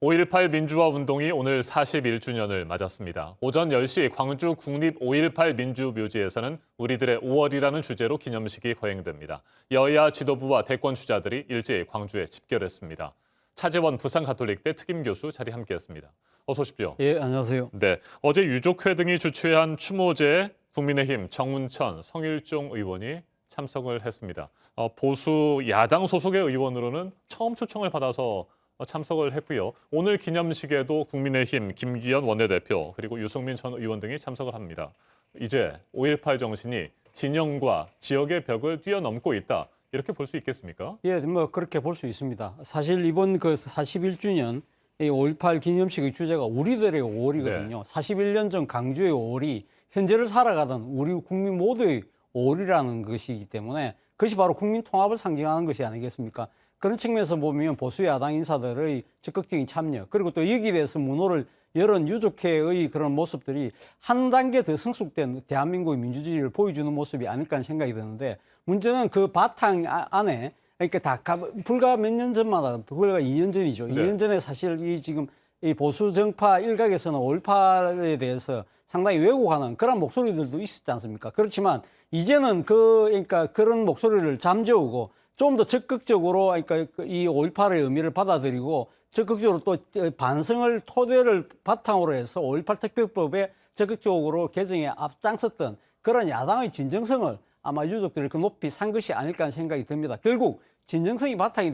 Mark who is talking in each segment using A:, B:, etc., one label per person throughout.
A: 5.18 민주화 운동이 오늘 41주년을 맞았습니다. 오전 10시 광주 국립 5.18 민주묘지에서는 우리들의 5월이라는 주제로 기념식이 거행됩니다. 여야 지도부와 대권 주자들이 일제히 광주에 집결했습니다. 차재원 부산가톨릭대 특임교수 자리 함께했습니다. 어서 오십시오.
B: 예, 안녕하세요.
A: 네, 어제 유족회 등이 주최한 추모제에 국민의힘 정운천, 성일종 의원이 참석을 했습니다. 보수 야당 소속의 의원으로는 처음 초청을 받아서 참석을 했고요. 오늘 기념식에도 국민의힘 김기현 원내대표 그리고 유승민 전 의원 등이 참석을 합니다. 이제 5.18 정신이 진영과 지역의 벽을 뛰어넘고 있다. 이렇게 볼 수 있겠습니까?
B: 예, 뭐 그렇게 볼 수 있습니다. 사실 이번 그 41주년 5.18 기념식의 주제가 우리들의 5월이거든요.
A: 네.
B: 41년 전 강주의 5월이 현재를 살아가던 우리 국민 모두의 5월이라는 것이기 때문에 그것이 바로 국민 통합을 상징하는 것이 아니겠습니까? 그런 측면에서 보면 보수 야당 인사들의 적극적인 참여, 그리고 또 여기에 대해서 문호를 열은 유족회의 그런 모습들이 한 단계 더 성숙된 대한민국의 민주주의를 보여주는 모습이 아닐까 하는 생각이 드는데, 문제는 그 바탕 안에, 그러니까 불과 몇 년 전마다, 불과 2년 전이죠.
A: 네.
B: 2년 전에 사실 지금 이 보수 정파 일각에서는 5.18에 대해서 상당히 왜곡하는 그런 목소리들도 있었지 않습니까? 그렇지만 이제는 그러니까 그런 목소리를 잠재우고 좀 더 적극적으로, 그러니까 이 5.18의 의미를 받아들이고 적극적으로 또 반성을 토대를 바탕으로 해서 5.18 특별법에 적극적으로 개정에 앞장섰던 그런 야당의 진정성을 아마 유족들이 그 높이 산 것이 아닐까 하는 생각이 듭니다. 결국 진정성이 바탕이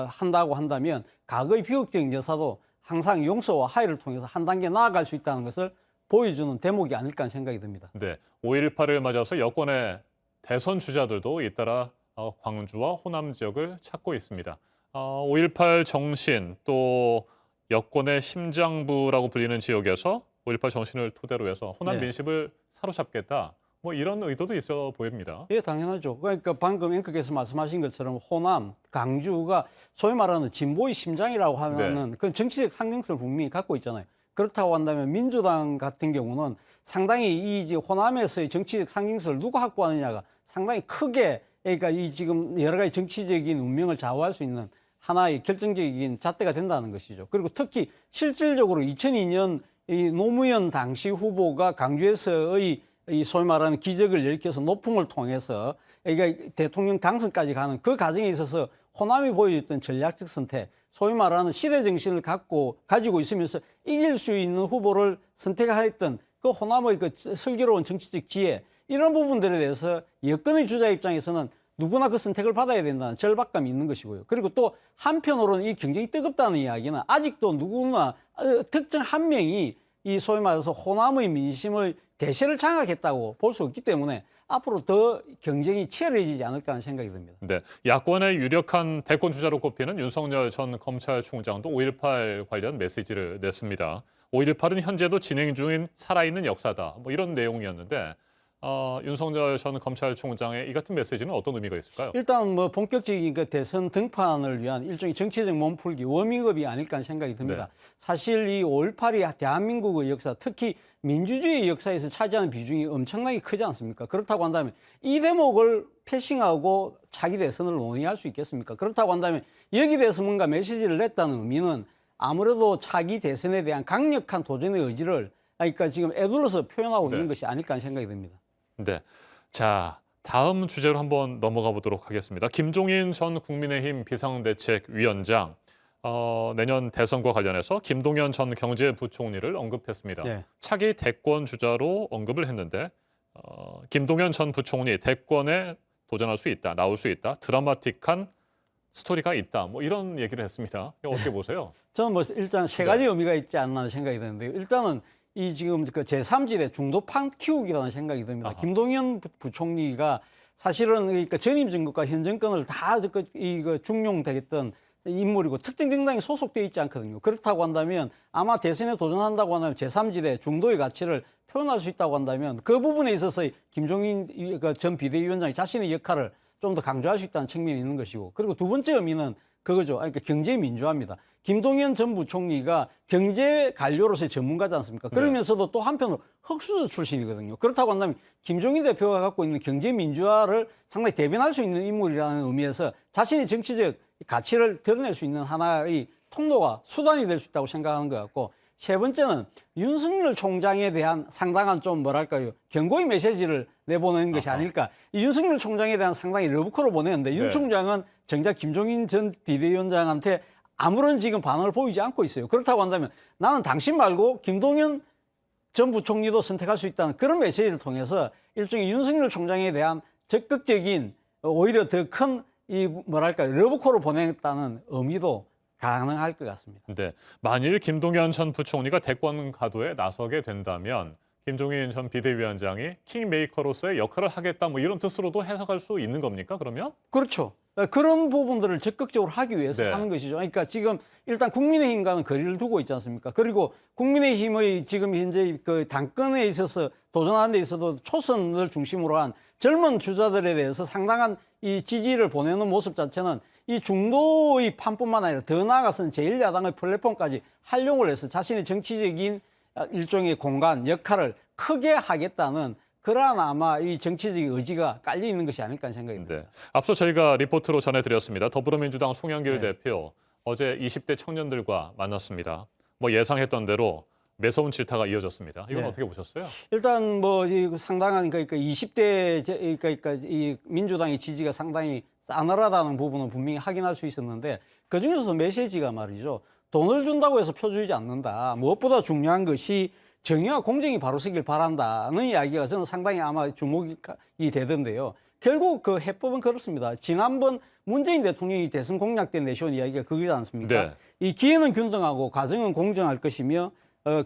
B: 한다고 한다면 과거의 비극적인 여사도 항상 용서와 화해를 통해서 한 단계 나아갈 수 있다는 것을 보여주는 대목이 아닐까 하는 생각이 듭니다.
A: 네, 5.18을 맞아서 여권의 대선 주자들도 잇따라 광주와 호남 지역을 찾고 있습니다. 5.18 정신 또 여권의 심장부라고 불리는 지역에서 5.18 정신을 토대로 해서 호남
B: 네.
A: 민심을 사로잡겠다. 뭐 이런 의도도 있어 보입니다.
B: 예, 당연하죠. 그러니까 방금 앵커께서 말씀하신 것처럼 호남, 강주가 소위 말하는 진보의 심장이라고 하는 그런 정치적 상징성을 분명히 갖고 있잖아요. 그렇다고 한다면 민주당 같은 경우는 상당히 이 호남에서의 정치적 상징성을 누가 확보하느냐가 상당히 크게, 그러니까 이 지금 여러 가지 정치적인 운명을 좌우할 수 있는 하나의 결정적인 잣대가 된다는 것이죠. 그리고 특히 실질적으로 2002년 이 노무현 당시 후보가 강주에서의 이 소위 말하는 기적을 일으켜서 노풍을 통해서 그러니까 대통령 당선까지 가는 그 과정에 있어서 호남이 보여줬던 전략적 선택, 소위 말하는 시대 정신을 가지고 있으면서 이길 수 있는 후보를 선택했던 그 호남의 그 슬기로운 정치적 지혜, 이런 부분들에 대해서 여권의 주자 입장에서는 누구나 그 선택을 받아야 된다는 절박감이 있는 것이고요. 그리고 또 한편으로는 이 경쟁이 뜨겁다는 이야기는 아직도 누구나 특정 한 명이 이 소위 말해서 호남의 민심을 대세를 장악했다고 볼 수 없기 때문에 앞으로 더 경쟁이 치열해지지 않을까 하는 생각이 듭니다.
A: 네, 야권의 유력한 대권 주자로 꼽히는 윤석열 전 검찰총장도 5.18 관련 메시지를 냈습니다. 5.18은 현재도 진행 중인 살아있는 역사다. 뭐 이런 내용이었는데 윤석열 전 검찰총장의 이 같은 메시지는 어떤 의미가 있을까요?
B: 일단 뭐 본격적인 그 대선 등판을 위한 일종의 정치적 몸풀기, 워밍업이 아닐까 하는 생각이 듭니다.
A: 네.
B: 사실 이 5.18이 대한민국의 역사, 특히 민주주의 역사에서 차지하는 비중이 엄청나게 크지 않습니까? 그렇다고 한다면 이 대목을 패싱하고 차기 대선을 논의할 수 있겠습니까? 그렇다고 한다면 여기 대해서 뭔가 메시지를 냈다는 의미는 아무래도 차기 대선에 대한 강력한 도전의 의지를, 그러니까 지금 애둘러서 표현하고 있는 것이 아닐까 하는 생각이 듭니다.
A: 네, 자 다음 주제로 한번 넘어가 보도록 하겠습니다. 김종인 전 국민의힘 비상대책위원장 내년 대선과 관련해서 김동연 전 경제부총리를 언급했습니다.
B: 네.
A: 차기 대권 주자로 언급을 했는데 김동연 전 부총리 대권에 도전할 수 있다, 나올 수 있다, 드라마틱한 스토리가 있다, 뭐 이런 얘기를 했습니다. 이거 어떻게 보세요?
B: 저는 뭐 일단 세 가지 의미가 있지 않나 하는 생각이 드는데요. 일단은 이 지금 그 제3지대 중도판 키우기라는 생각이 듭니다.
A: 아하.
B: 김동연 부총리가 사실은 그러니까 전임 정권과 현 정권을 다 이거 중용되겠던 인물이고 특정 정당에 소속되어 있지 않거든요. 그렇다고 한다면 아마 대선에 도전한다고 한다면 제3지대 중도의 가치를 표현할 수 있다고 한다면 그 부분에 있어서 김종인 전 비대위원장이 자신의 역할을 좀 더 강조할 수 있다는 측면이 있는 것이고, 그리고 두 번째 의미는 그거죠. 그러니까 경제 민주화입니다. 김동연 전 부총리가 경제 관료로서의 전문가지 않습니까? 그러면서도 또 한편으로 흑수저 출신이거든요. 그렇다고 한다면 김종인 대표가 갖고 있는 경제 민주화를 상당히 대변할 수 있는 인물이라는 의미에서 자신의 정치적 가치를 드러낼 수 있는 하나의 통로가 수단이 될 수 있다고 생각하는 것 같고, 세 번째는 윤석열 총장에 대한 상당한 좀 뭐랄까요, 경고의 메시지를 내보내는 것이 아닐까. 이 윤석열 총장에 대한 상당히 러브콜을 보내는데 윤
A: 네.
B: 총장은 정작 김종인 전 비대위원장한테 아무런 지금 반응을 보이지 않고 있어요. 그렇다고 한다면 나는 당신 말고 김동연 전 부총리도 선택할 수 있다는 그런 메시지를 통해서 일종의 윤석열 총장에 대한 적극적인 오히려 더 큰 이 뭐랄까 러브콜을 보냈다는 의미도 가능할 것 같습니다.
A: 네. 만일 김동연 전 부총리가 대권 가도에 나서게 된다면 김종인 전 비대위원장이 킹메이커로서의 역할을 하겠다 뭐 이런 뜻으로도 해석할 수 있는 겁니까? 그러면?
B: 그렇죠. 그런 부분들을 적극적으로 하기 위해서
A: 네.
B: 하는 것이죠. 그러니까 지금 일단 국민의힘과는 거리를 두고 있지 않습니까? 그리고 국민의힘의 지금 현재 그 당권에 있어서 도전하는 데 있어도 초선을 중심으로 한 젊은 주자들에 대해서 상당한 이 지지를 보내는 모습 자체는 이 중도의 판뿐만 아니라 더 나아가서는 제1야당의 플랫폼까지 활용을 해서 자신의 정치적인 일종의 공간, 역할을 크게 하겠다는 그러한 아마 이 정치적인 의지가 깔려 있는 것이 아닐까 하는 생각이 듭니다.
A: 네. 앞서 저희가 리포트로 전해드렸습니다. 더불어민주당 송영길
B: 네.
A: 대표 어제 20대 청년들과 만났습니다. 뭐 예상했던 대로 매서운 질타가 이어졌습니다. 이건
B: 네.
A: 어떻게 보셨어요?
B: 일단 뭐 이 상당한 그러니까 20대 그러니까 이 민주당의 지지가 상당히 싸늘하다는 부분은 분명히 확인할 수 있었는데 그 중에서도 메시지가 말이죠. 돈을 준다고 해서 표 주지 않는다. 무엇보다 중요한 것이 정의와 공정이 바로 서길 바란다는 이야기가 저는 상당히 아마 주목이 되던데요. 결국 그 해법은 그렇습니다. 지난번 문재인 대통령이 대선 공약 때 내세운 이야기가 그거지 않습니까?
A: 네.
B: 이 기회는 균등하고 과정은 공정할 것이며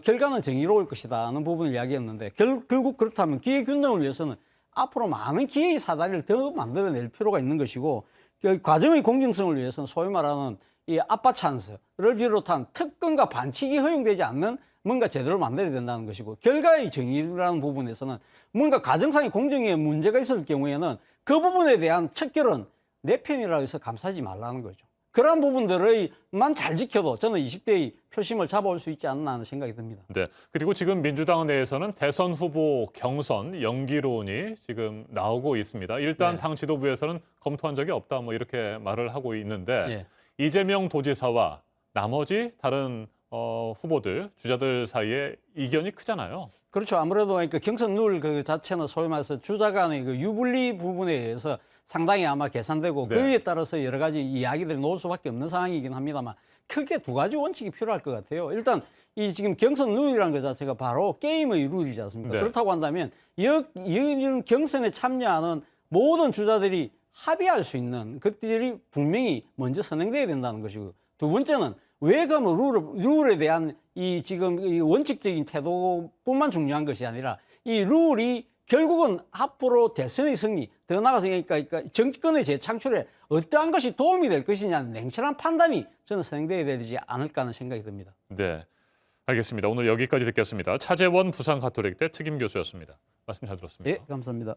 B: 결과는 정의로울 것이다는 부분을 이야기했는데 결국 그렇다면 기회 균등을 위해서는 앞으로 많은 기회의 사다리를 더 만들어낼 필요가 있는 것이고 그 과정의 공정성을 위해서는 소위 말하는 이 아빠 찬스를 비롯한 특권과 반칙이 허용되지 않는 뭔가 제도를 만들어야 된다는 것이고 결과의 정의라는 부분에서는 뭔가 가정상의 공정에 문제가 있을 경우에는 그 부분에 대한 척결은 내 편이라고 해서 감싸지 말라는 거죠. 그러한 부분들을만 잘 지켜도 저는 20대의 표심을 잡아올 수 있지 않나 하는 생각이 듭니다.
A: 네. 그리고 지금 민주당 내에서는 대선 후보 경선 연기론이 지금 나오고 있습니다. 일단
B: 네.
A: 당 지도부에서는 검토한 적이 없다 뭐 이렇게 말을 하고 있는데
B: 네.
A: 이재명 도지사와 나머지 다른 후보들, 주자들 사이에 이견이 크잖아요.
B: 그렇죠. 아무래도 그러니까 경선 룰 그 자체는 소위 말해서 주자 간의 그 유불리 부분에 의해서 상당히 아마 계산되고
A: 네.
B: 그에 따라서 여러 가지 이야기들이 나올 수밖에 없는 상황이긴 합니다만 크게 두 가지 원칙이 필요할 것 같아요. 일단 이 지금 경선 룰이라는 것 자체가 바로 게임의 룰이지 않습니까?
A: 네.
B: 그렇다고 한다면 이런 경선에 참여하는 모든 주자들이 합의할 수 있는 것들이 분명히 먼저 선행돼야 된다는 것이고 두 번째는 왜 그러면 룰에 대한 이 지금 이 원칙적인 태도뿐만 중요한 것이 아니라 이 룰이 결국은 앞으로 대선의 승리, 더 나아가서 그러니까 정권의 재창출에 어떠한 것이 도움이 될 것이냐는 냉철한 판단이 저는 선행돼야 되지 않을까 하는 생각이 듭니다.
A: 네. 알겠습니다. 오늘 여기까지 듣겠습니다. 차재원 부산가톨릭대 특임 교수였습니다. 말씀 잘 들었습니다.
B: 예, 감사합니다.